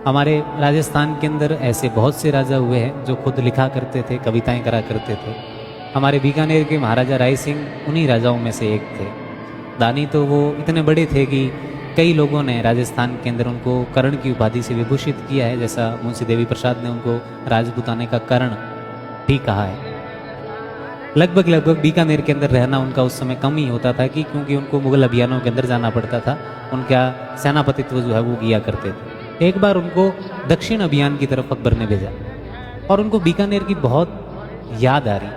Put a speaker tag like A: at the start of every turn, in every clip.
A: हमारे राजस्थान के अंदर ऐसे बहुत से राजा हुए हैं जो खुद लिखा करते थे, कविताएं करा करते थे। हमारे बीकानेर के महाराजा राय सिंह उन्हीं राजाओं में से एक थे। दानी तो वो इतने बड़े थे कि कई लोगों ने राजस्थान के अंदर उनको कर्ण की उपाधि से विभूषित किया है, जैसा मुंशी देवी प्रसाद ने उनको राजपूताने का कर्ण भी कहा है। लगभग बीकानेर के अंदर रहना उनका उस समय कम ही होता था कि क्योंकि उनको मुगल अभियानों के अंदर जाना पड़ता था, उनका सेनापतित्व जो है वो किया करते थे। एक बार उनको दक्षिण अभियान की तरफ अकबर ने भेजा और उनको बीकानेर की बहुत याद आ रही,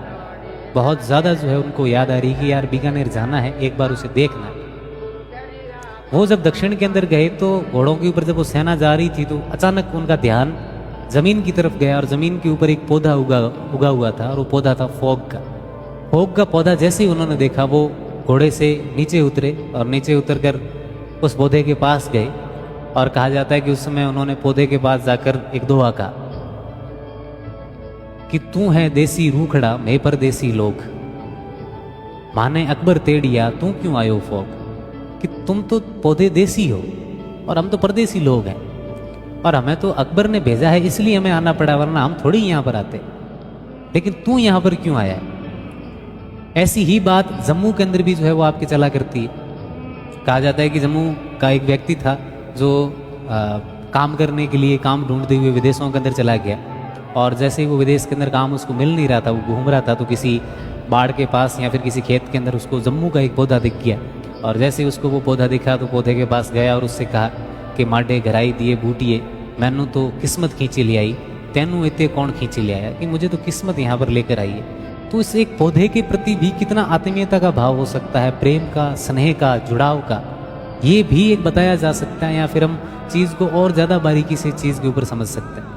A: बहुत ज़्यादा जो है उनको याद आ रही कि यार बीकानेर जाना है, एक बार उसे देखना है। वो जब दक्षिण के अंदर गए तो घोड़ों के ऊपर जब वो सेना जा रही थी तो अचानक उनका ध्यान जमीन की तरफ गया और जमीन के ऊपर एक पौधा उगा हुआ था और वो पौधा था फोग का। फोग का पौधा जैसे ही उन्होंने देखा वो घोड़े से नीचे उतरे और नीचे उतरकर उस पौधे के पास गए और कहा जाता है कि उस समय उन्होंने पौधे के पास जाकर एक दोहा कहा कि तू है देसी रूखड़ा मैं परदेसी लोग, माने अकबर तेड़िया तू क्यों आयो फोग। कि तुम तो पौधे देसी हो और हम तो परदेसी लोग हैं और हमें तो अकबर ने भेजा है इसलिए हमें आना पड़ा, वरना हम थोड़ी यहाँ पर आते, लेकिन तू यहाँ पर क्यों आया है। ऐसी ही बात जम्मू के अंदर भी जो है वो आपकी चला करती है। कहा जाता है कि जम्मू का एक व्यक्ति था जो काम करने के लिए काम ढूंढते हुए विदेशों के अंदर चला गया और जैसे ही वो विदेश के अंदर काम उसको मिल नहीं रहा था, वो घूम रहा था, तो किसी बाढ़ के पास या फिर किसी खेत के अंदर उसको जम्मू का एक पौधा दिख गया और जैसे ही उसको वो पौधा दिखा तो पौधे के पास गया और उससे कहा कि माडे घराई दिए बूटिए मैनू तो किस्मत खींची ले आई, तेनू इतने कौन खींची ले आया, कि मुझे तो किस्मत यहाँ पर लेकर आई है। तो इस एक पौधे के प्रति भी कितना आत्मीयता का भाव हो सकता है, प्रेम का, स्नेह का, जुड़ाव का, ये भी एक बताया जा सकता है, या फिर हम चीज़ को और ज़्यादा बारीकी से चीज़ के ऊपर समझ सकते हैं।